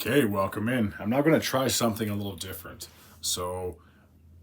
Okay, welcome in. I'm now going to try something a little different.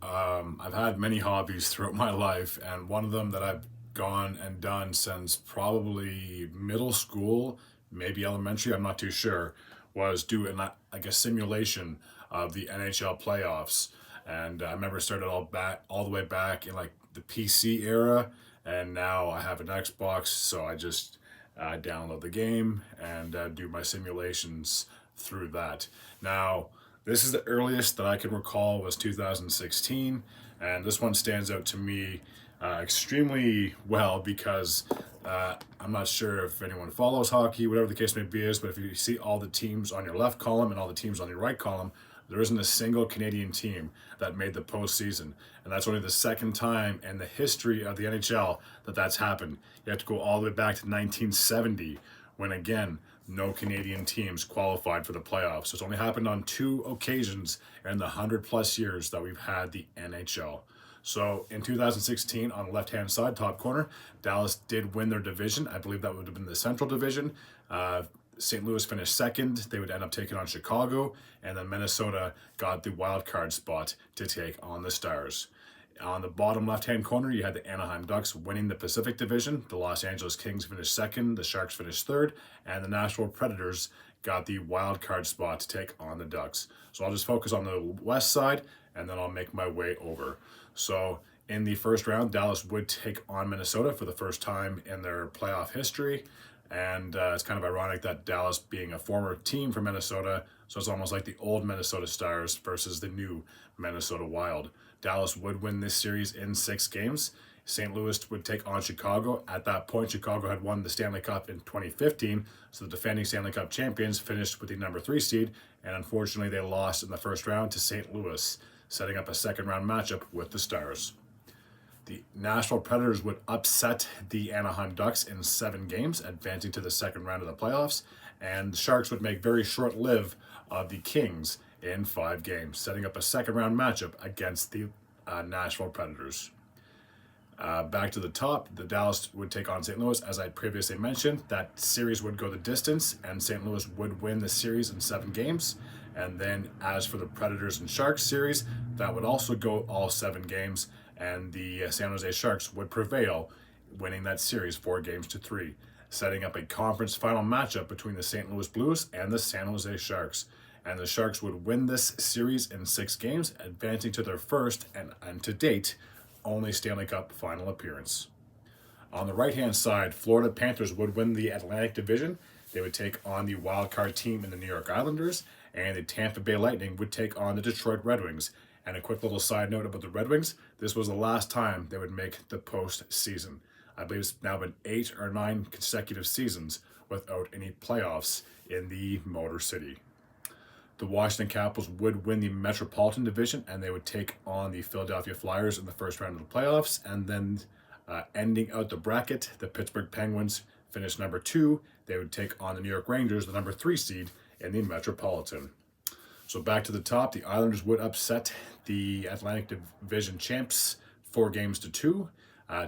I've had many hobbies throughout my life, and one of them that I've gone and done since probably middle school, maybe elementary, I'm not too sure, was do like a simulation of the NHL playoffs. And I remember it started all the way back in like the PC era, and now I have an Xbox, so I just download the game and do my simulations through that. Now, this is the earliest that I can recall was 2016, and this one stands out to me extremely well because I'm not sure if anyone follows hockey, whatever the case may be is, but if you see all the teams on your left column and all the teams on your right column, there isn't a single Canadian team that made the postseason. And that's only the second time in the history of the NHL that that's happened. You have to go all the way back to 1970 when, again, no Canadian teams qualified for the playoffs. So it's only happened on two occasions in the 100 plus years that we've had the NHL. So in 2016, on the left-hand side, top corner, Dallas did win their division. I believe that would have been the Central Division. St. Louis finished second. They would end up taking on Chicago, and then Minnesota got the wild card spot to take on the Stars. On the bottom left-hand corner, you had the Anaheim Ducks winning the Pacific Division. The Los Angeles Kings finished second. The Sharks finished third, and the Nashville Predators got the wild card spot to take on the Ducks. So I'll just focus on the west side, and then I'll make my way over. So in the first round, Dallas would take on Minnesota for the first time in their playoff history. And it's kind of ironic that Dallas being a former team from Minnesota, so it's almost like the old Minnesota Stars versus the new Minnesota Wild. Dallas would win this series in 6 games. St. Louis would take on Chicago. At that point, Chicago had won the Stanley Cup in 2015, so the defending Stanley Cup champions finished with the number 3 seed, and unfortunately they lost in the first round to St. Louis, setting up a second round matchup with the Stars. The Nashville Predators would upset the Anaheim Ducks in 7 games, advancing to the second round of the playoffs, and the Sharks would make very short live of the Kings in 5 games, setting up a second round matchup against the Nashville Predators. Back to the top, the Dallas would take on St. Louis. As I previously mentioned, that series would go the distance, and St. Louis would win the series in 7 games. And then as for the Predators and Sharks series, that would also go all 7 games, and the San Jose Sharks would prevail, winning that series 4-3, setting up a conference final matchup between the St. Louis Blues and the San Jose Sharks. And the Sharks would win this series in 6 games, advancing to their first and to date, only Stanley Cup final appearance. On the right-hand side, Florida Panthers would win the Atlantic Division. They would take on the wild card team in the New York Islanders, and the Tampa Bay Lightning would take on the Detroit Red Wings. And a quick little side note about the Red Wings, this was the last time they would make the postseason. I believe it's now been 8 or 9 consecutive seasons without any playoffs in the Motor City. The Washington Capitals would win the Metropolitan Division, and they would take on the Philadelphia Flyers in the first round of the playoffs. And then ending out the bracket, the Pittsburgh Penguins finished number 2. They would take on the New York Rangers, the number 3 seed in the Metropolitan. So back to the top, the Islanders would upset the Atlantic Division champs 4-2.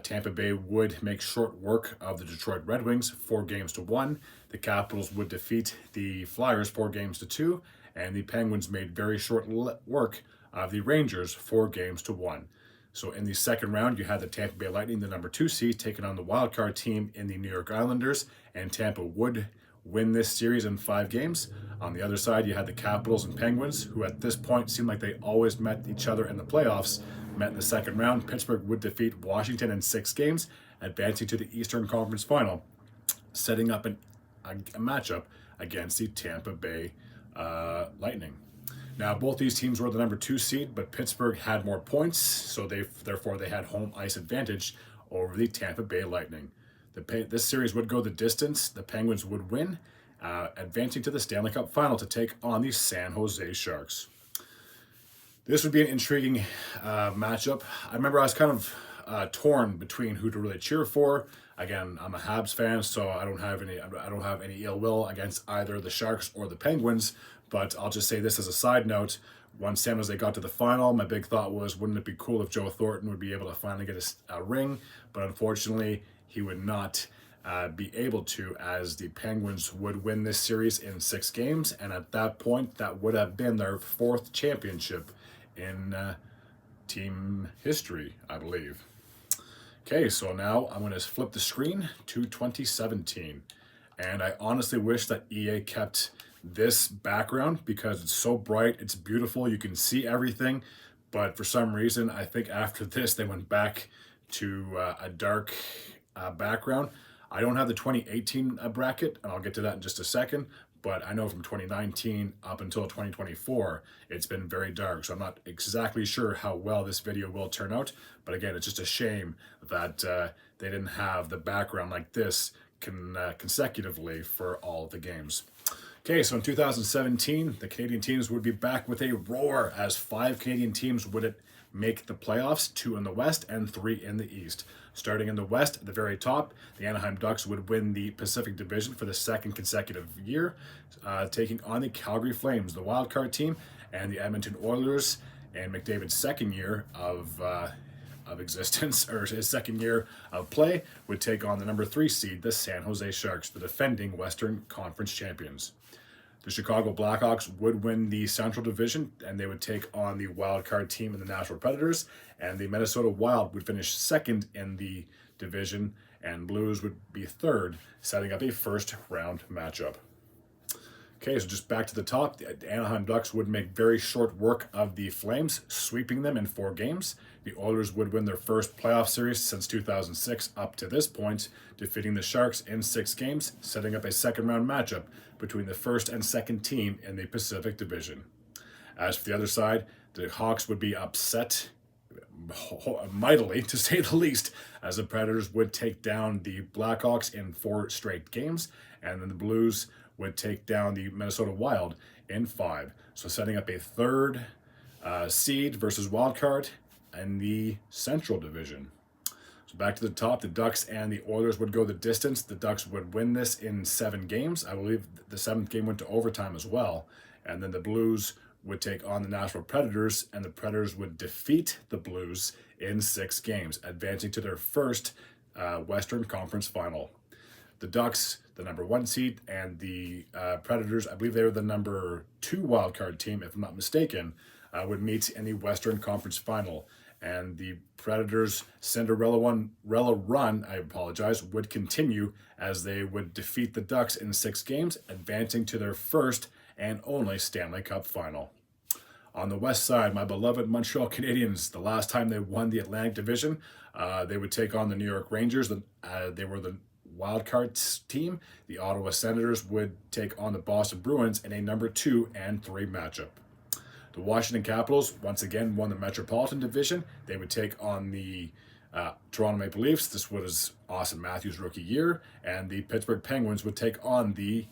Tampa Bay would make short work of the Detroit Red Wings 4-1. The Capitals would defeat the Flyers 4-2, and the Penguins made very short work of the Rangers 4-1. So in the second round, you had the Tampa Bay Lightning, the number 2 seed, taking on the wildcard team in the New York Islanders, and Tampa would win this series in 5 games. On the other side, you had the Capitals and Penguins, who at this point seemed like they always met each other in the playoffs, met in the second round. Pittsburgh would defeat Washington in 6 games, advancing to the Eastern Conference Final, setting up a matchup against the Tampa Bay Lightning. Now, both these teams were the number 2 seed, but Pittsburgh had more points, so therefore they had home ice advantage over the Tampa Bay Lightning. This series would go the distance. The Penguins would win, advancing to the Stanley Cup Final to take on the San Jose Sharks. This would be an intriguing matchup. I remember I was kind of torn between who to really cheer for. Again, I'm a Habs fan, so I don't have any ill will against either the Sharks or the Penguins. But I'll just say this as a side note: once San Jose got to the final, my big thought was, wouldn't it be cool if Joe Thornton would be able to finally get a ring? But unfortunately, he would not be able to, as the Penguins would win this series in 6 games, and at that point, that would have been their 4th championship in team history, I believe. Okay, so now I'm going to flip the screen to 2017. And I honestly wish that EA kept this background because it's so bright, it's beautiful, you can see everything. But for some reason, I think after this, they went back to a dark background. I don't have the 2018 bracket, and I'll get to that in just a second. But I know from 2019 up until 2024, it's been very dark. So I'm not exactly sure how well this video will turn out. But again, it's just a shame that they didn't have the background like this consecutively for all the games. Okay, so in 2017, the Canadian teams would be back with a roar as 5 Canadian teams would make the playoffs, 2 in the West and 3 in the East. Starting in the West, at the very top, the Anaheim Ducks would win the Pacific Division for the 2nd consecutive year, taking on the Calgary Flames, the wildcard team, and the Edmonton Oilers, and McDavid's 2nd year of existence, or his 2nd year of play, would take on the number 3 seed, the San Jose Sharks, the defending Western Conference champions. The Chicago Blackhawks would win the Central Division, and they would take on the wildcard team in the Nashville Predators, and the Minnesota Wild would finish 2nd in the division, and Blues would be 3rd, setting up a first-round matchup. Okay, so just back to the top, the Anaheim Ducks would make very short work of the Flames, sweeping them in 4 games. The Oilers would win their first playoff series since 2006 up to this point, defeating the Sharks in 6 games, setting up a second-round matchup between the first and second team in the Pacific Division. As for the other side, the Hawks would be upset mightily, to say the least, as the Predators would take down the Blackhawks in 4 straight games, and then the Blues would take down the Minnesota Wild in 5. So setting up a 3rd seed versus wildcard in the Central Division. So back to the top, the Ducks and the Oilers would go the distance. The Ducks would win this in 7 games. I believe the 7th game went to overtime as well. And then the Blues would take on the Nashville Predators, and the Predators would defeat the Blues in 6 games, advancing to their first Western Conference final. The Ducks, the number 1 seed, and the Predators, I believe they were the number 2 wildcard team, if I'm not mistaken, would meet in the Western Conference final. And the Predators' Cinderella run, would continue as they would defeat the Ducks in 6 games, advancing to their first and only Stanley Cup final. On the west side, my beloved Montreal Canadiens, the last time they won the Atlantic Division, they would take on the New York Rangers. They were the wildcard team. The Ottawa Senators would take on the Boston Bruins in a number 2 and 3 matchup. The Washington Capitals once again won the Metropolitan Division. They would take on the Toronto Maple Leafs. This was Austin Matthews' rookie year. And the Pittsburgh Penguins would take on the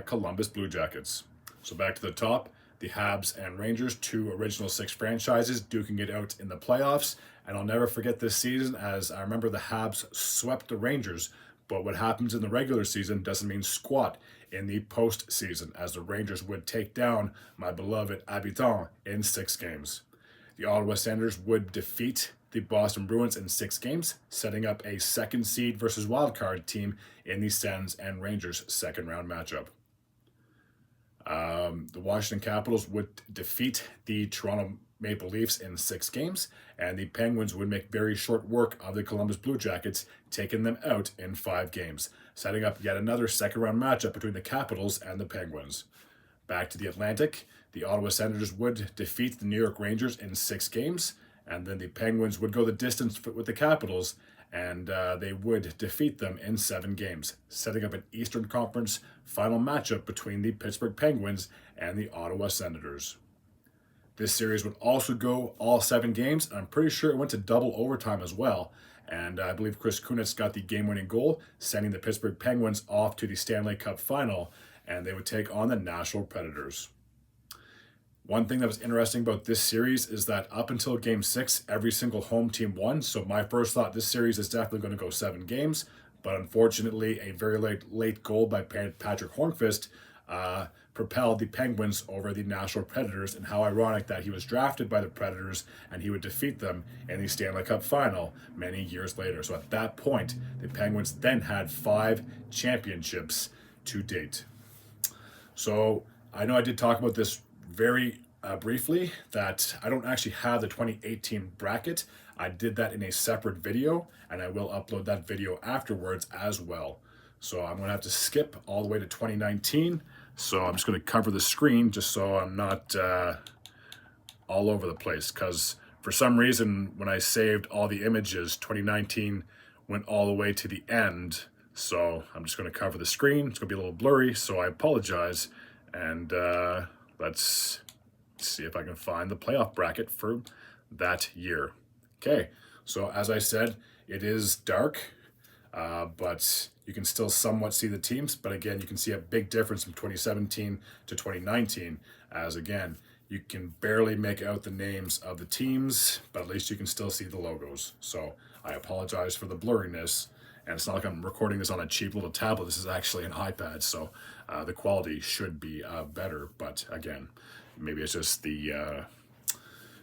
Columbus Blue Jackets. So back to the top, the Habs and Rangers, 2 original 6 franchises, duking it out in the playoffs. And I'll never forget this season, as I remember the Habs swept the Rangers. But what happens in the regular season doesn't mean squat in the postseason, as the Rangers would take down my beloved Habitants in 6 games. The Ottawa Senators would defeat the Boston Bruins in 6 games, setting up a 2nd seed versus wildcard team in the Sens and Rangers second round matchup. The Washington Capitals would defeat the Toronto Maple Leafs in 6 games, and the Penguins would make very short work of the Columbus Blue Jackets, taking them out in 5 games, setting up yet another second round matchup between the Capitals and the Penguins. Back to the Atlantic, the Ottawa Senators would defeat the New York Rangers in 6 games, and then the Penguins would go the distance with the Capitals, and they would defeat them in 7 games, setting up an Eastern Conference final matchup between the Pittsburgh Penguins and the Ottawa Senators. This series would also go all 7 games, and I'm pretty sure it went to double overtime as well. And I believe Chris Kunitz got the game-winning goal, sending the Pittsburgh Penguins off to the Stanley Cup final, and they would take on the Nashville Predators. One thing that was interesting about this series is that up until Game 6, every single home team won. So my first thought, this series is definitely going to go 7 games. But unfortunately, a very late goal by Patrick Hornqvist propelled the Penguins over the Nashville Predators, and how ironic that he was drafted by the Predators and he would defeat them in the Stanley Cup final many years later. So at that point, the Penguins then had 5 championships to date. So I know I did talk about this very briefly, that I don't actually have the 2018 bracket. I did that in a separate video, and I will upload that video afterwards as well. So I'm going to have to skip all the way to 2019. So I'm just going to cover the screen just so I'm not all over the place, because for some reason when I saved all the images, 2019 went all the way to the end. So I'm just going to cover the screen. It's going to be a little blurry, so I apologize. And let's see if I can find the playoff bracket for that year. Okay, so as I said, it is dark, but you can still somewhat see the teams. But again, you can see a big difference from 2017 to 2019, as again, you can barely make out the names of the teams, but at least you can still see the logos. So I apologize for the blurriness. And it's not like I'm recording this on a cheap little tablet. This is actually an iPad, so the quality should be better. But again, maybe it's just the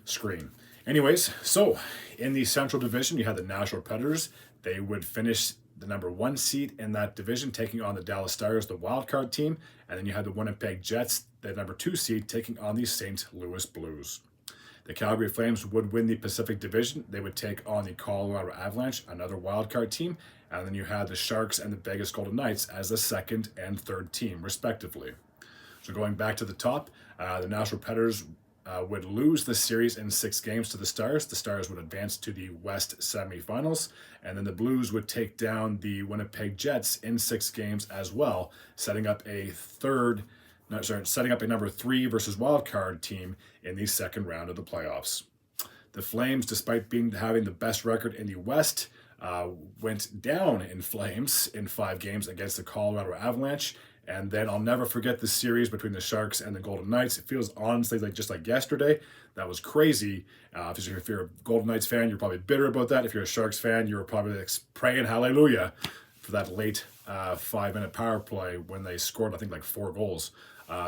screen. Anyways, so in the Central Division, you had the Nashville Predators. They would finish the number 1 seed in that division, taking on the Dallas Stars, the wild card team. And then you had the Winnipeg Jets, the number 2 seed, taking on the St. Louis Blues. The Calgary Flames would win the Pacific Division. They would take on the Colorado Avalanche, another wildcard team. And then you had the Sharks and the Vegas Golden Knights as the 2nd and 3rd team, respectively. So going back to the top, the Nashville Predators would lose the series in 6 games to the Stars. The Stars would advance to the West semifinals. And then the Blues would take down the Winnipeg Jets in 6 games as well, setting up a number 3 versus wild card team in the 2nd round of the playoffs. The Flames, despite having the best record in the West, went down in flames in 5 games against the Colorado Avalanche. And then I'll never forget the series between the Sharks and the Golden Knights. It feels honestly just like yesterday. That was crazy. If you're a Golden Knights fan, you're probably bitter about that. If you're a Sharks fan, you're probably praying hallelujah for that late 5-minute power play when they scored, I think, like 4 goals.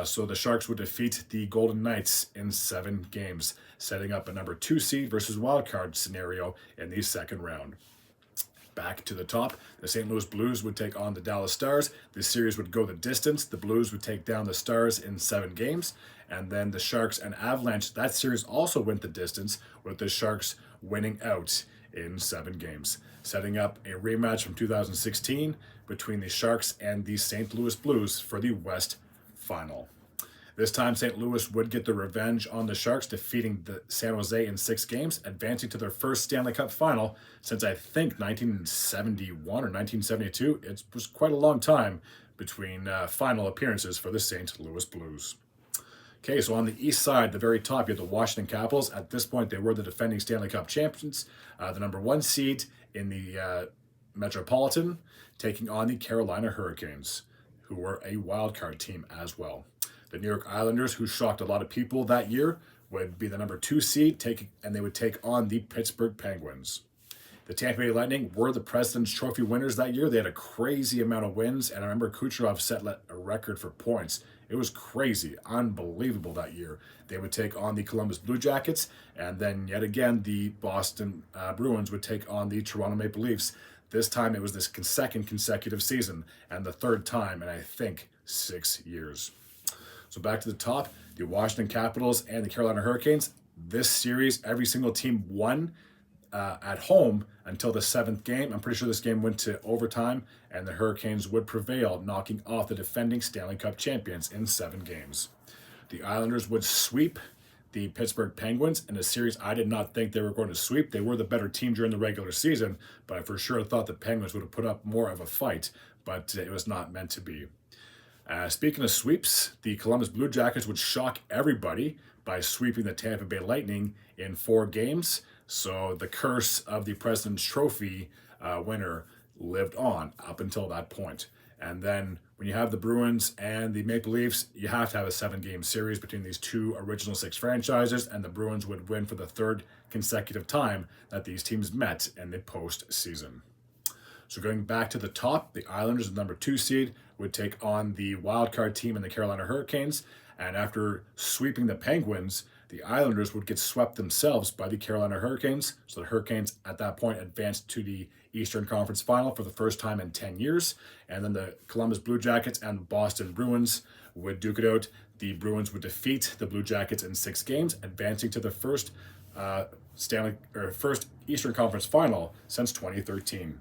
So the Sharks would defeat the Golden Knights in 7 games, setting up a number 2 seed versus wildcard scenario in the 2nd round. Back to the top, the St. Louis Blues would take on the Dallas Stars. The series would go the distance. The Blues would take down the Stars in 7 games. And then the Sharks and Avalanche, that series also went the distance, with the Sharks winning out in 7 games, setting up a rematch from 2016 between the Sharks and the St. Louis Blues for the West Final. This time, St. Louis would get the revenge on the Sharks, defeating the San Jose in 6 games, advancing to their first Stanley Cup final since I think 1971 or 1972. It was quite a long time between final appearances for the St. Louis Blues. Okay, so on the east side, the very top, you have the Washington Capitals. At this point, they were the defending Stanley Cup champions, the number 1 seed in the Metropolitan, taking on the Carolina Hurricanes, who were a wild card team as well. The New York Islanders, who shocked a lot of people that year, would be the number 2 seed, and they would take on the Pittsburgh Penguins. The Tampa Bay Lightning were the President's Trophy winners that year. They had a crazy amount of wins, and I remember Kucherov set a record for points. It was crazy, unbelievable that year. They would take on the Columbus Blue Jackets, and then yet again, the Boston Bruins would take on the Toronto Maple Leafs. This time it was this second consecutive season, and the 3rd time in, I think, 6 years. So back to the top, the Washington Capitals and the Carolina Hurricanes. This series, every single team won at home until the 7th game. I'm pretty sure this game went to overtime, and the Hurricanes would prevail, knocking off the defending Stanley Cup champions in 7 games. The Islanders would sweep the Pittsburgh Penguins in a series I did not think they were going to sweep. They were the better team during the regular season, but I for sure thought the Penguins would have put up more of a fight, but it was not meant to be. Speaking of sweeps, the Columbus Blue Jackets would shock everybody by sweeping the Tampa Bay Lightning in 4 games. So the curse of the President's Trophy winner lived on up until that point. And then when you have the Bruins and the Maple Leafs, you have to have a 7-game series between these 2 original 6 franchises, and the Bruins would win for the 3rd consecutive time that these teams met in the postseason. So going back to the top, the Islanders, the number 2 seed, would take on the wild card team in the Carolina Hurricanes. And after sweeping the Penguins, the Islanders would get swept themselves by the Carolina Hurricanes. So the Hurricanes at that point advanced to the Eastern Conference Final for the first time in 10 years. And then the Columbus Blue Jackets and the Boston Bruins would duke it out. The Bruins would defeat the Blue Jackets in 6 games, advancing to the first first Eastern Conference Final since 2013.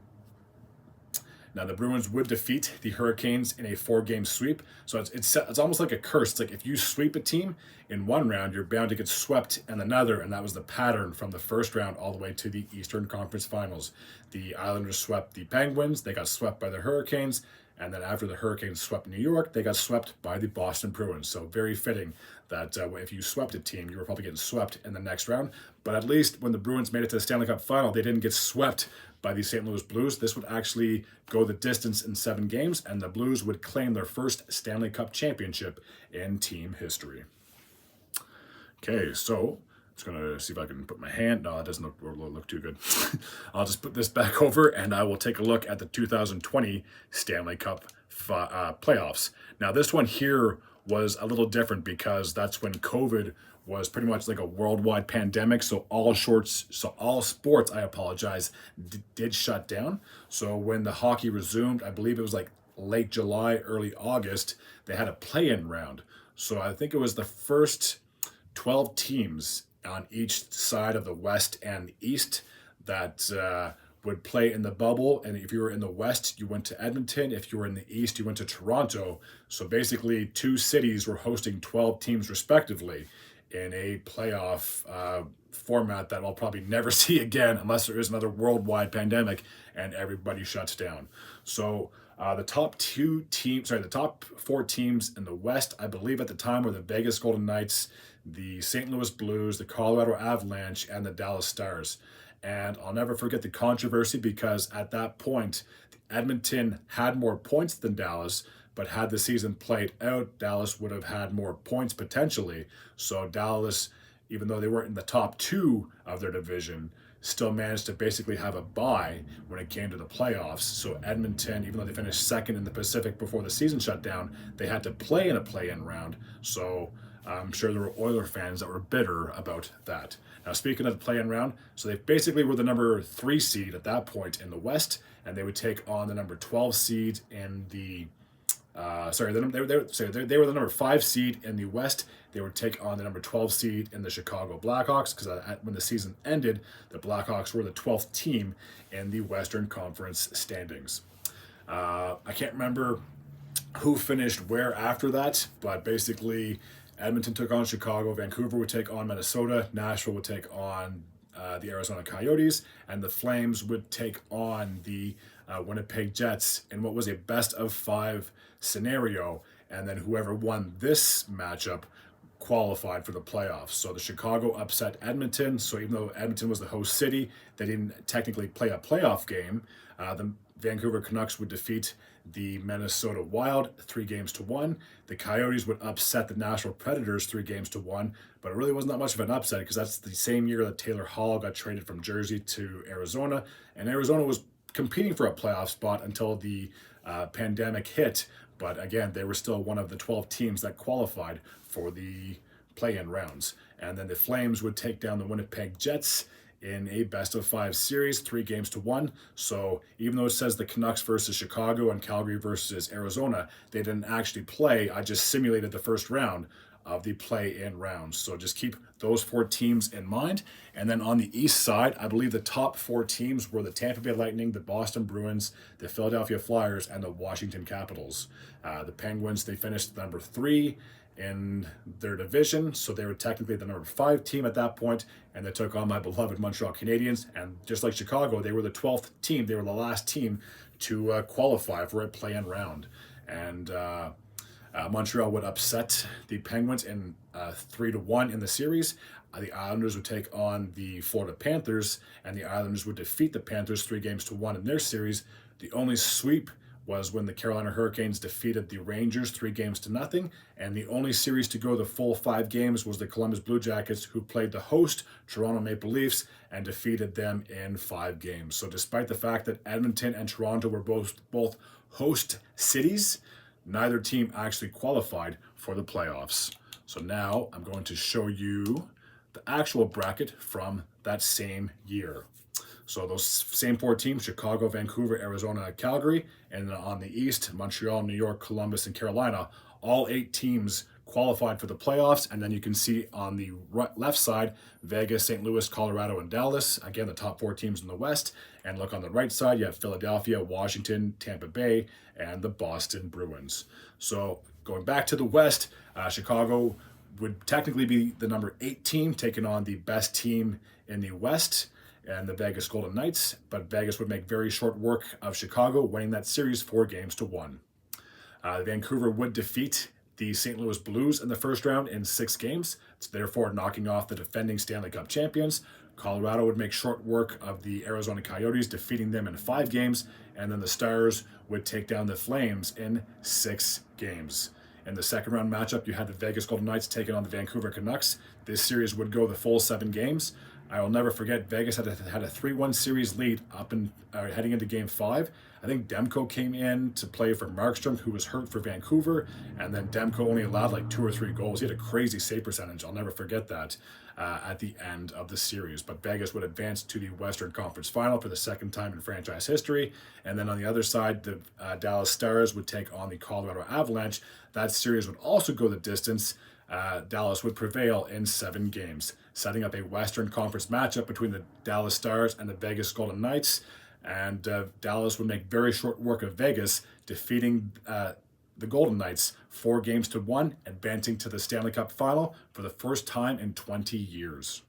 Now the Bruins would defeat the Hurricanes in a 4-game sweep, so it's almost like a curse. It's like if you sweep a team in one round, you're bound to get swept in another, and that was the pattern from the first round all the way to the Eastern Conference Finals. The Islanders swept the Penguins, they got swept by the Hurricanes, and then after the Hurricanes swept New York, they got swept by the Boston Bruins. So very fitting that if you swept a team, you were probably getting swept in the next round. But at least when the Bruins made it to the Stanley Cup Final, they didn't get swept by the St. Louis Blues. This would actually go the distance in 7 games, and the Blues would claim their first Stanley Cup championship in team history. Okay, so I'm just going to see if I can put my hand. No, that doesn't look too good. I'll just put this back over, and I will take a look at the 2020 Stanley Cup playoffs. Now, this one here was a little different because that's when COVID was pretty much like a worldwide pandemic. So all sports, did shut down. So when the hockey resumed, I believe it was like late July, early August, they had a play-in round. So I think it was the first 12 teams on each side of the West and East that would play in the bubble. And if you were in the West, you went to Edmonton. If you were in the East, you went to Toronto. So basically 2 cities were hosting 12 teams respectively in a playoff format that I'll probably never see again unless there is another worldwide pandemic and everybody shuts down. So the top 4 teams in the West, I believe at the time, were the Vegas Golden Knights, the St. Louis Blues, the Colorado Avalanche, and the Dallas Stars. And I'll never forget the controversy because at that point, Edmonton had more points than Dallas, but had the season played out, Dallas would have had more points potentially. So Dallas, even though they weren't in the top 2 of their division, still managed to basically have a bye when it came to the playoffs. So Edmonton, even though they finished second in the Pacific before the season shut down, they had to play in a play-in round. So I'm sure there were Oiler fans that were bitter about that. Now, speaking of the play-in round, so they basically were the number 3 seed at that point in the West, and they would take on the number 12 seed in the they were the number 5 seed in the West. They would take on the number 12 seed in the Chicago Blackhawks because when the season ended, the Blackhawks were the 12th team in the Western Conference standings. I can't remember who finished where after that, but basically Edmonton took on Chicago, Vancouver would take on Minnesota, Nashville would take on the Arizona Coyotes, and the Flames would take on the Winnipeg Jets in what was a best-of-5 scenario, and then whoever won this matchup qualified for the playoffs. So the Chicago upset Edmonton, so even though Edmonton was the host city, they didn't technically play a playoff game. The Vancouver Canucks would defeat the Minnesota Wild 3-1. The Coyotes would upset the Nashville Predators 3-1, but it really wasn't that much of an upset because that's the same year that Taylor Hall got traded from Jersey to Arizona, and Arizona was competing for a playoff spot until the pandemic hit. But again, they were still one of the 12 teams that qualified for the play-in rounds. And then the Flames would take down the Winnipeg Jets in a best-of-5 series, 3-1. So even though it says the Canucks versus Chicago and Calgary versus Arizona, they didn't actually play. I just simulated the first round of the play-in rounds. So just keep those 4 teams in mind. And then on the east side, I believe the top 4 teams were the Tampa Bay Lightning, the Boston Bruins, the Philadelphia Flyers, and the Washington Capitals. The Penguins, they finished number 3 in their division, so they were technically the number 5 team at that point, and they took on my beloved Montreal Canadiens. And just like Chicago, they were the 12th team. They were the last team to qualify for a play-in round. And Montreal would upset the Penguins in 3-1 in the series. The Islanders would take on the Florida Panthers, and the Islanders would defeat the Panthers 3-1 in their series. The only sweep was when the Carolina Hurricanes defeated the Rangers 3-0, and the only series to go the full 5 games was the Columbus Blue Jackets, who played the host Toronto Maple Leafs and defeated them in 5 games. So despite the fact that Edmonton and Toronto were both host cities, neither team actually qualified for the playoffs. So now I'm going to show you the actual bracket from that same year. So those same 4 teams, Chicago, Vancouver, Arizona, Calgary, and then on the East, Montreal, New York, Columbus, and Carolina, all 8 teams qualified for the playoffs. And then you can see on the left side, Vegas, St. Louis, Colorado, and Dallas. Again, the top 4 teams in the West. And look on the right side, you have Philadelphia, Washington, Tampa Bay, and the Boston Bruins. So going back to the West, Chicago would technically be the number 8 team, taking on the best team in the West and the Vegas Golden Knights, but Vegas would make very short work of Chicago, winning that series 4-1. Vancouver would defeat the St. Louis Blues in the first round in 6 games, therefore knocking off the defending Stanley Cup champions. Colorado would make short work of the Arizona Coyotes, defeating them in 5 games, and then the Stars would take down the Flames in 6 games. In the second round matchup, you had the Vegas Golden Knights taking on the Vancouver Canucks. This series would go the full 7 games. I will never forget, Vegas had a 3-1 series lead heading into Game 5. I think Demko came in to play for Markstrom, who was hurt for Vancouver, and then Demko only allowed like 2 or 3 goals. He had a crazy save percentage. I'll never forget that at the end of the series. But Vegas would advance to the Western Conference Final for the second time in franchise history. And then on the other side, the Dallas Stars would take on the Colorado Avalanche. That series would also go the distance. Dallas would prevail in 7 games, setting up a Western Conference matchup between the Dallas Stars and the Vegas Golden Knights. And Dallas would make very short work of Vegas, defeating the Golden Knights 4-1, advancing to the Stanley Cup Final for the first time in 20 years.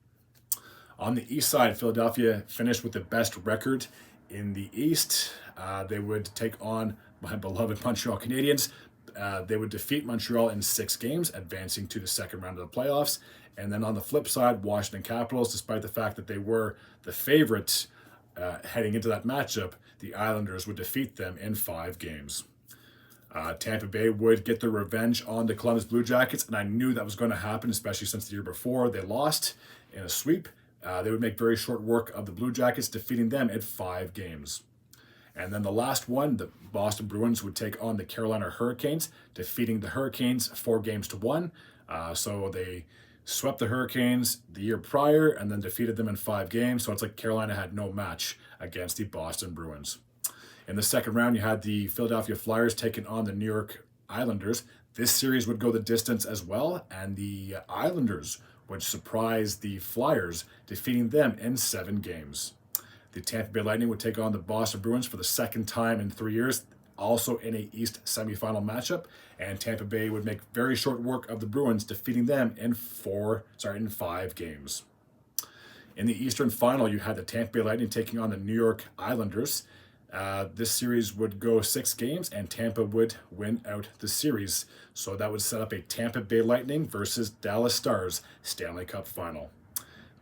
On the East side, Philadelphia finished with the best record in the East. They would take on my beloved Montreal Canadiens. They would defeat Montreal in 6 games, advancing to the second round of the playoffs. And then on the flip side, Washington Capitals, despite the fact that they were the favorites heading into that matchup, the Islanders would defeat them in 5 games. Tampa Bay would get their revenge on the Columbus Blue Jackets, and I knew that was going to happen, especially since the year before they lost in a sweep. They would make very short work of the Blue Jackets, defeating them in 5 games. And then the last one, the Boston Bruins would take on the Carolina Hurricanes, defeating the Hurricanes 4-1. So they swept the Hurricanes the year prior and then defeated them in 5 games. So it's like Carolina had no match against the Boston Bruins. In the second round, you had the Philadelphia Flyers taking on the New York Islanders. This series would go the distance as well, and the Islanders would surprise the Flyers, defeating them in 7 games. The Tampa Bay Lightning would take on the Boston Bruins for the second time in 3 years, also in a East semifinal matchup, and Tampa Bay would make very short work of the Bruins, defeating them in 5 games. In the Eastern Final, you had the Tampa Bay Lightning taking on the New York Islanders. This series would go 6 games, and Tampa would win out the series. So that would set up a Tampa Bay Lightning versus Dallas Stars Stanley Cup Final.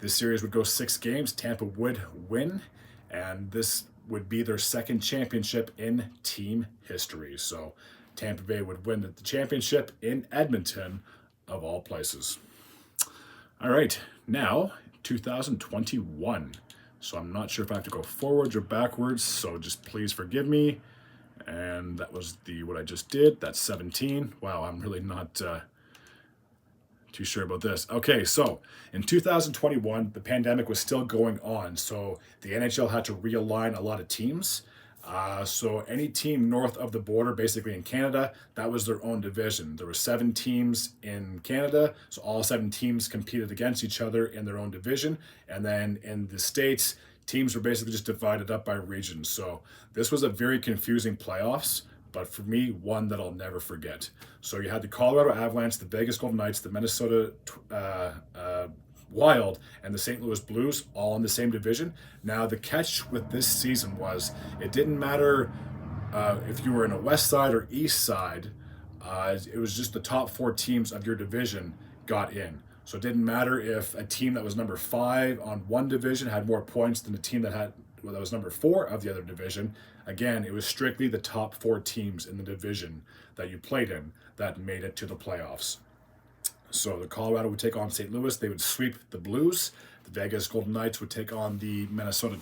This series would go 6 games. Tampa would win, and this would be their second championship in team history. So Tampa Bay would win the championship in Edmonton, of all places. All right, now 2021. So I'm not sure if I have to go forwards or backwards, so just please forgive me. And that was what I just did. That's 17. Wow, I'm really not too sure about this. Okay, so in 2021, the pandemic was still going on, so the NHL had to realign a lot of teams. So any team north of the border, basically in Canada, that was their own division. There were 7 teams in Canada, so all 7 teams competed against each other in their own division. And then in the States, teams were basically just divided up by regions. So this was a very confusing playoffs, but for me, one that I'll never forget. So you had the Colorado Avalanche, the Vegas Golden Knights, the Minnesota Wild, and the St. Louis Blues, all in the same division. Now, the catch with this season was it didn't matter if you were in a west side or east side. It was just the top 4 teams of your division got in. So it didn't matter if a team that was number 5 on one division had more points than a team that that was number 4 of the other division. Again, it was strictly the top 4 teams in the division that you played in that made it to the playoffs. So the Colorado would take on St. Louis. They would sweep the Blues. The Vegas Golden Knights would take on the Minnesota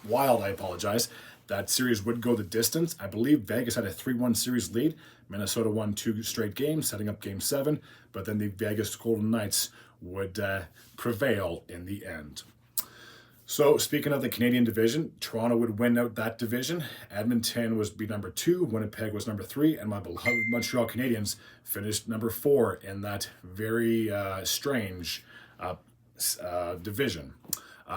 Wild, I apologize. That series would go the distance. I believe Vegas had a 3-1 series lead. Minnesota won 2 straight games, setting up Game 7. But then the Vegas Golden Knights would prevail in the end. So speaking of the Canadian division, Toronto would win out that division. Edmonton was be number 2, Winnipeg was number 3, and my beloved Montreal Canadiens finished number 4 in that very strange division.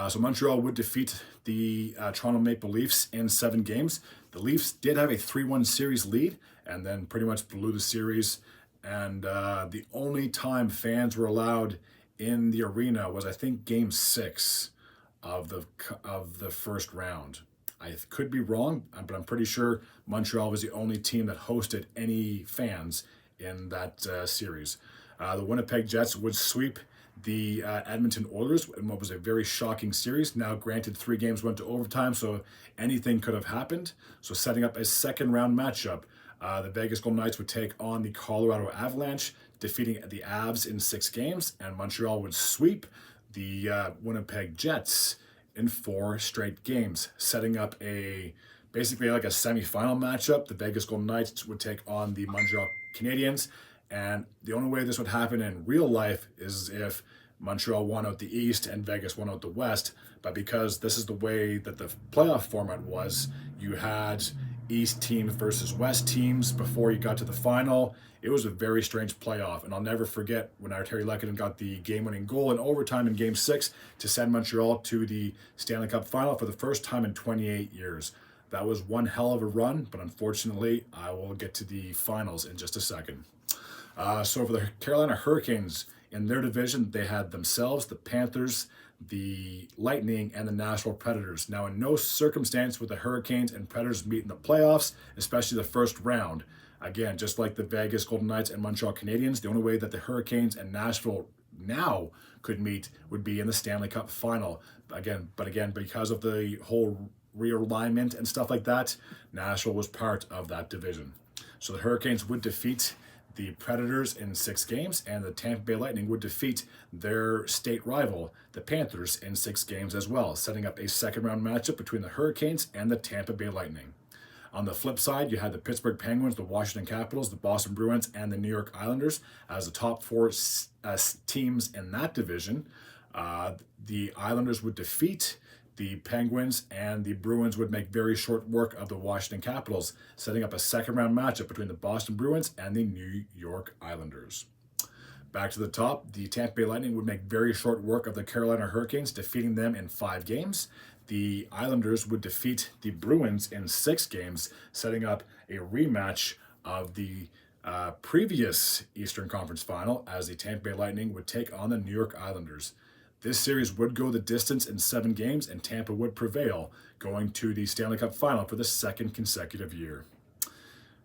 So Montreal would defeat the Toronto Maple Leafs in 7 games. The Leafs did have a 3-1 series lead and then pretty much blew the series. And the only time fans were allowed in the arena was, I think, Game 6 of the first round. I could be wrong, but I'm pretty sure Montreal was the only team that hosted any fans in that series. The Winnipeg Jets would sweep the Edmonton Oilers in what was a very shocking series. Now, granted, 3 games went to overtime, so anything could have happened. So setting up a second round matchup, the Vegas Golden Knights would take on the Colorado Avalanche, defeating the Avs in 6 games, and Montreal would sweep the Winnipeg Jets in 4 straight games, setting up basically like a semifinal matchup. The Vegas Golden Knights would take on the Montreal Canadiens, and the only way this would happen in real life is if Montreal won out the East and Vegas won out the West. But because this is the way that the playoff format was, you had East teams versus West teams before you got to the final. It was a very strange playoff, and I'll never forget when Arturi Lehkonen got the game-winning goal in overtime in Game 6 to send Montreal to the Stanley Cup final for the first time in 28 years. That was one hell of a run, but unfortunately, I will get to the finals in just a second. So for the Carolina Hurricanes, in their division, they had themselves, the Panthers, the Lightning, and the Nashville Predators. Now, in no circumstance would the Hurricanes and Predators meet in the playoffs, especially the first round. Again, just like the Vegas Golden Knights and Montreal Canadiens, the only way that the Hurricanes and Nashville now could meet would be in the Stanley Cup final. But again, because of the whole realignment and stuff like that, Nashville was part of that division. So the Hurricanes would defeat the Predators in 6 games, and the Tampa Bay Lightning would defeat their state rival, the Panthers, in 6 games as well, setting up a second round matchup between the Hurricanes and the Tampa Bay Lightning. On the flip side, you had the Pittsburgh Penguins, the Washington Capitals, the Boston Bruins, and the New York Islanders as the top 4 teams in that division. The Islanders would defeat the Penguins, and the Bruins would make very short work of the Washington Capitals, setting up a second round matchup between the Boston Bruins and the New York Islanders. Back to the top, the Tampa Bay Lightning would make very short work of the Carolina Hurricanes, defeating them in 5 games. The Islanders would defeat the Bruins in 6 games, setting up a rematch of the previous Eastern Conference Final, as the Tampa Bay Lightning would take on the New York Islanders. This series would go the distance in 7 games, and Tampa would prevail, going to the Stanley Cup final for the 2nd consecutive year.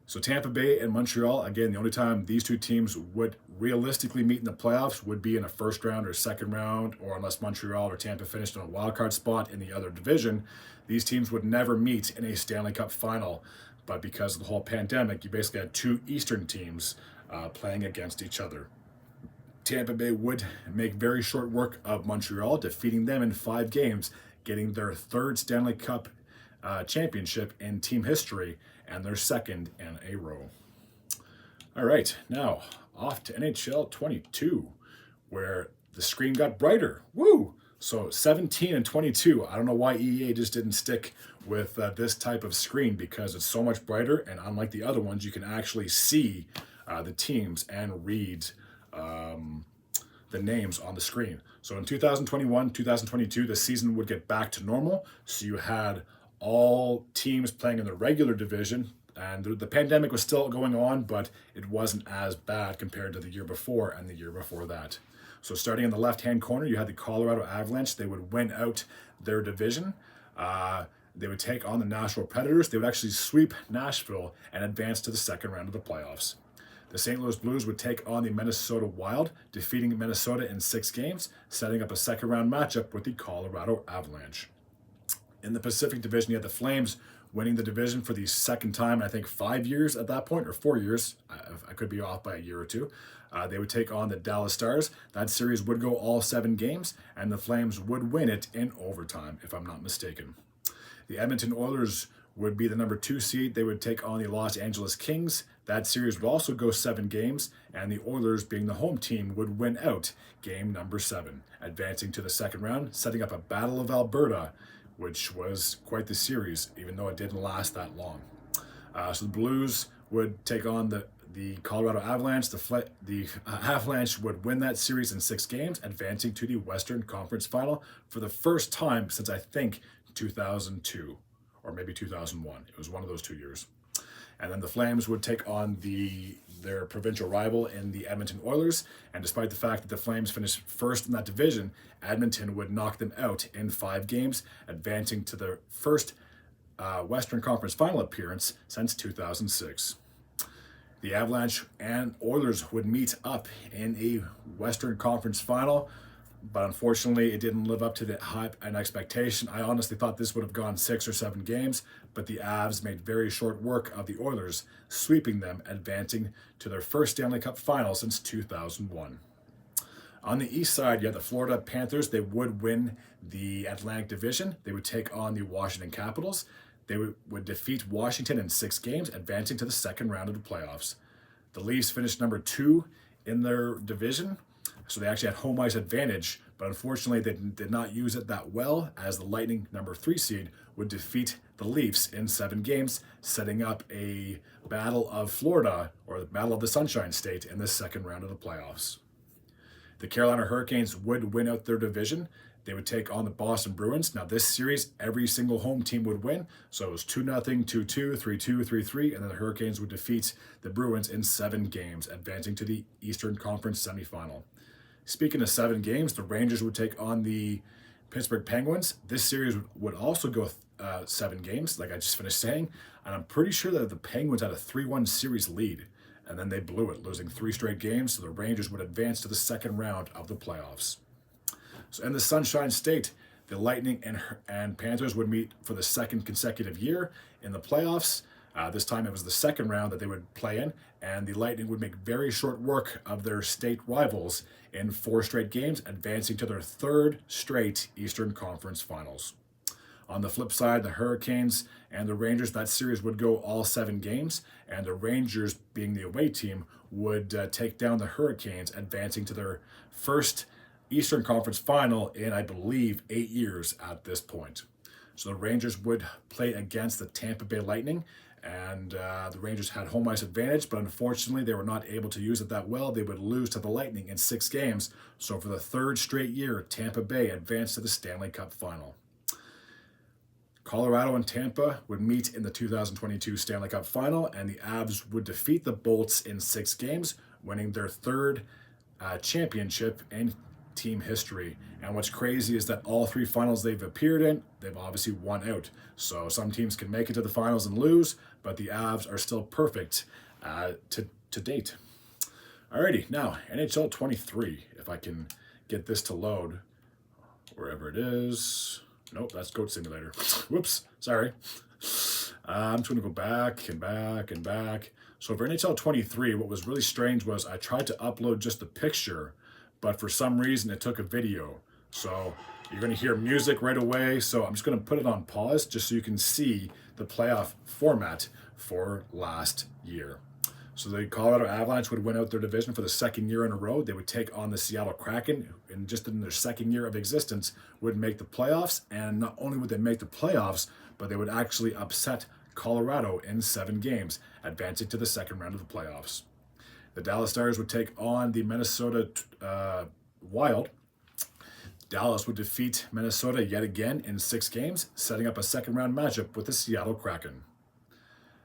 So Tampa Bay and Montreal, again, the only time these 2 teams would realistically meet in the playoffs would be in a first round or second round, or unless Montreal or Tampa finished on a wild card spot in the other division. These teams would never meet in a Stanley Cup final. But because of the whole pandemic, you basically had 2 Eastern teams playing against each other. Tampa Bay would make very short work of Montreal, defeating them in 5 games, getting their 3rd Stanley Cup championship in team history and their 2nd in a row. All right, now off to NHL 22, where the screen got brighter. Woo! So 17 and 22. I don't know why EA just didn't stick with this type of screen, because it's so much brighter, and unlike the other ones, you can actually see the teams and read the names on the screen. So in 2021, 2022, the season would get back to normal. So you had all teams playing in the regular division, and the pandemic was still going on, but it wasn't as bad compared to the year before and the year before that. So starting in the left-hand corner, you had the Colorado Avalanche. They would win out their division. They would take on the Nashville Predators. They would actually sweep Nashville and advance to the second round of the playoffs. The St. Louis Blues would take on the Minnesota Wild, defeating Minnesota in 6 games, setting up a second-round matchup with the Colorado Avalanche. In the Pacific Division, you had the Flames winning the division for the second time, I think 5 years at that point, or 4 years. I could be off by a year or two. They would take on the Dallas Stars. That series would go all 7 games, and the Flames would win it in overtime, if I'm not mistaken. The Edmonton Oilers would be the number 2 seed. They would take on the Los Angeles Kings. That series would also go 7 games, and the Oilers, being the home team, would win out game number 7, advancing to the second round, setting up a Battle of Alberta, which was quite the series, even though it didn't last that long. So the Blues would take on the Colorado Avalanche. The Avalanche would win that series in 6 games, advancing to the Western Conference Final for the first time since, I think, 2002 or maybe 2001. It was one of those 2 years. And then the Flames would take on their provincial rival in the Edmonton Oilers. And despite the fact that the Flames finished first in that division, Edmonton would knock them out in 5 games, advancing to their first Western Conference Final appearance since 2006. The Avalanche and Oilers would meet up in a Western Conference Final, but unfortunately it didn't live up to the hype and expectation. I honestly thought this would have gone 6 or 7 games, but the Avs made very short work of the Oilers, sweeping them, advancing to their first Stanley Cup final since 2001. On the east side, you had the Florida Panthers. They would win the Atlantic Division. They would take on the Washington Capitals. They would defeat Washington in 6 games, advancing to the second round of the playoffs. The Leafs finished number 2 in their division, so they actually had home ice advantage, but unfortunately they did not use it that well, as the Lightning, number 3 seed, would defeat the Leafs in 7 games, setting up a Battle of Florida, or the Battle of the Sunshine State, in the second round of the playoffs. The Carolina Hurricanes would win out their division. They would take on the Boston Bruins. Now this series, every single home team would win. So it was 2-0, 2-2, 3-2, 3-3, and then the Hurricanes would defeat the Bruins in 7 games, advancing to the Eastern Conference semifinal. Speaking of 7 games, the Rangers would take on the Pittsburgh Penguins. This series would also go 7 games, like I just finished saying, and I'm pretty sure that the Penguins had a 3-1 series lead, and then they blew it, losing 3 straight games, so the Rangers would advance to the second round of the playoffs. So in the Sunshine State, the Lightning and Panthers would meet for the second consecutive year in the playoffs. This time it was the second round that they would play in, and the Lightning would make very short work of their state rivals in 4 straight games, advancing to their 3rd straight Eastern Conference Finals. On the flip side, the Hurricanes and the Rangers, that series would go all 7 games, and the Rangers, being the away team, would take down the Hurricanes, advancing to their first Eastern Conference Final in, I believe, 8 years at this point. So the Rangers would play against the Tampa Bay Lightning, and the Rangers had home ice advantage, but unfortunately they were not able to use it that well. They would lose to the Lightning in 6 games. So for the 3rd straight year, Tampa Bay advanced to the Stanley Cup Final. Colorado and Tampa would meet in the 2022 Stanley Cup Final, and the Avs would defeat the Bolts in 6 games, winning their 3rd championship in team history. And what's crazy is that all 3 finals they've appeared in, they've obviously won out. So some teams can make it to the finals and lose, but the Avs are still perfect to date. Alrighty, now NHL 23, if I can get this to load wherever it is. Nope, that's Goat Simulator. Whoops, sorry. I'm just going to go back and back and back. So for NHL 23, what was really strange was I tried to upload just the picture, but for some reason it took a video. So you're going to hear music right away. So I'm just going to put it on pause just so you can see the playoff format for last year. So the Colorado Avalanche would win out their division for the 2nd year in a row. They would take on the Seattle Kraken, and just in their 2nd year of existence, would make the playoffs. And not only would they make the playoffs, but they would actually upset Colorado in 7 games, advancing to the second round of the playoffs. The Dallas Stars would take on the Minnesota Wild. Dallas would defeat Minnesota yet again in 6 games, setting up a second round matchup with the Seattle Kraken.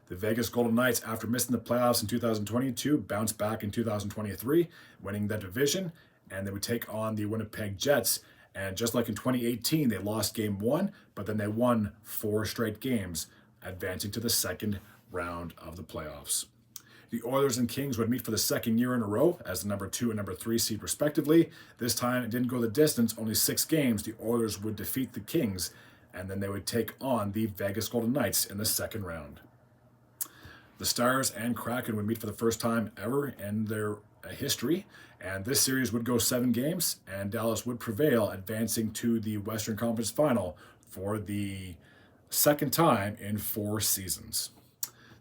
The Vegas Golden Knights, after missing the playoffs in 2022, bounced back in 2023, winning the division, and they would take on the Winnipeg Jets. And just like in 2018, they lost game 1, but then they won 4 straight games, advancing to the second round of the playoffs. The Oilers and Kings would meet for the second year in a row as the number 2 and number 3 seed respectively. This time it didn't go the distance, only 6 games. The Oilers would defeat the Kings, and then they would take on the Vegas Golden Knights in the second round. The Stars and Kraken would meet for the first time ever in their history, and this series would go 7 games, and Dallas would prevail, advancing to the Western Conference Final for the second time in 4 seasons.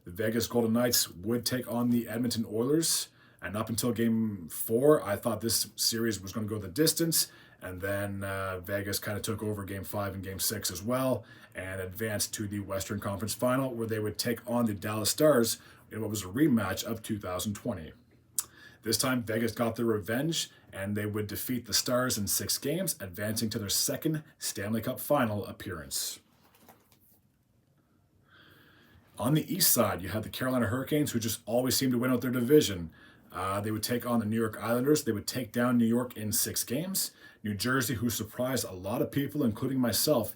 The Vegas Golden Knights would take on the Edmonton Oilers, and up until Game 4, I thought this series was going to go the distance, and then Vegas kind of took over Game 5 and Game 6 as well, and advanced to the Western Conference Final, where they would take on the Dallas Stars in what was a rematch of 2020. This time, Vegas got their revenge, and they would defeat the Stars in 6 games, advancing to their second Stanley Cup Final appearance. On the east side, you had the Carolina Hurricanes, who just always seem to win out their division. They would take on the New York Islanders. They would take down New York in 6 games. New Jersey, who surprised a lot of people, including myself,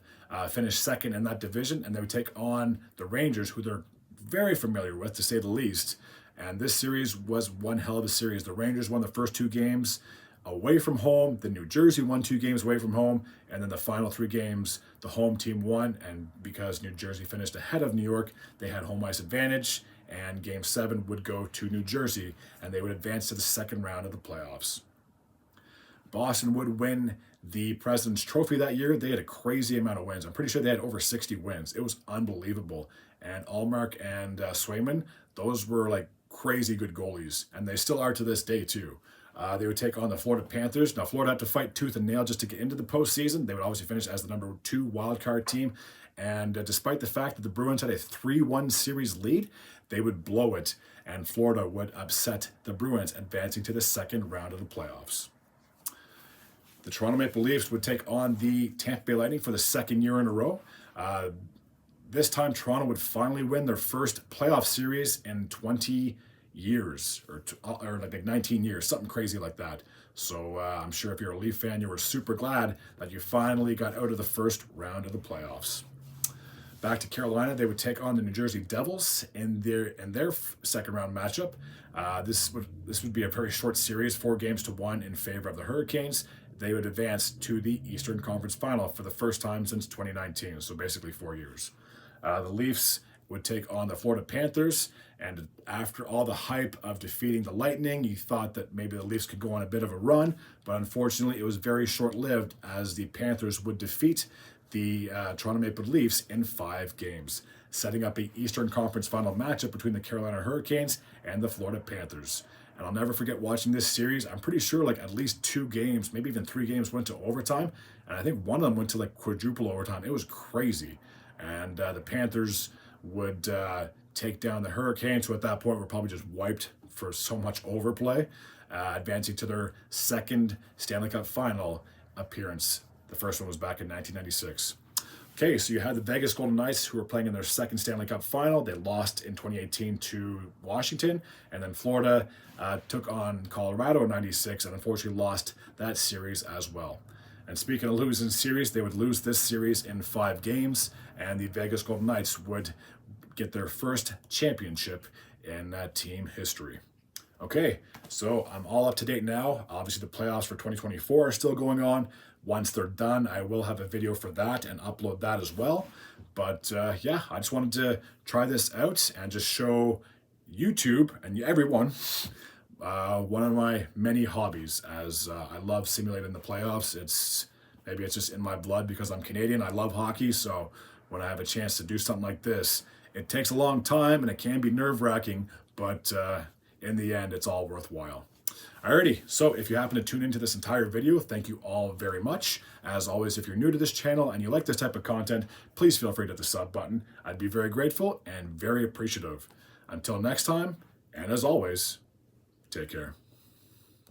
finished second in that division, and they would take on the Rangers, who they're very familiar with, to say the least. And this series was one hell of a series. The Rangers won the first 2 games away from home. The New Jersey won 2 games away from home. And then the final 3 games, the home team won. And because New Jersey finished ahead of New York, they had home ice advantage. And Game 7 would go to New Jersey, and they would advance to the second round of the playoffs. Boston would win the President's Trophy that year. They had a crazy amount of wins. I'm pretty sure they had over 60 wins. It was unbelievable. And Allmark and Swayman, those were like crazy good goalies, and they still are to this day too. They would take on the Florida Panthers. Now, Florida had to fight tooth and nail just to get into the postseason. They would obviously finish as the number 2 wildcard team. And despite the fact that the Bruins had a 3-1 series lead, they would blow it, and Florida would upset the Bruins, advancing to the second round of the playoffs. The Toronto Maple Leafs would take on the Tampa Bay Lightning for the second year in a row. This time, Toronto would finally win their first playoff series in 20 years, or like 19 years, something crazy like that. So I'm sure if you're a Leaf fan, you were super glad that you finally got out of the first round of the playoffs. Back to Carolina, they would take on the New Jersey Devils in their second round matchup. This would be a very short series, 4-1 in favor of the Hurricanes. They would advance to the Eastern Conference Final for the first time since 2019, so basically 4 years. The Leafs would take on the Florida Panthers, and after all the hype of defeating the Lightning, you thought that maybe the Leafs could go on a bit of a run, but unfortunately it was very short-lived, as the Panthers would defeat the Toronto Maple Leafs in 5 games, setting up an Eastern Conference Final matchup between the Carolina Hurricanes and the Florida Panthers. And I'll never forget watching this series. I'm pretty sure like at least 2 games, maybe even 3 games went to overtime, and I think one of them went to like quadruple overtime. It was crazy. And the Panthers would take down the Hurricanes, who at that point were probably just wiped for so much overplay, advancing to their second Stanley Cup Final appearance. The first one was back in 1996. Okay, so you had the Vegas Golden Knights, who were playing in their second Stanley Cup Final. They lost in 2018 to Washington, and then Florida took on Colorado in 96 and unfortunately lost that series as well. And speaking of losing series, they would lose this series in 5 games, and the Vegas Golden Knights would get their first championship in team history. Okay, so I'm all up to date now. Obviously, the playoffs for 2024 are still going on. Once they're done, I will have a video for that and upload that as well. But yeah, I just wanted to try this out and just show YouTube and everyone one of my many hobbies, as I love simulating the playoffs. Maybe it's just in my blood because I'm Canadian. I love hockey, so when I have a chance to do something like this, it takes a long time and it can be nerve-wracking, but in the end, it's all worthwhile. Alrighty, so if you happen to tune into this entire video, thank you all very much. As always, if you're new to this channel and you like this type of content, please feel free to hit the sub button. I'd be very grateful and very appreciative. Until next time, and as always, take care.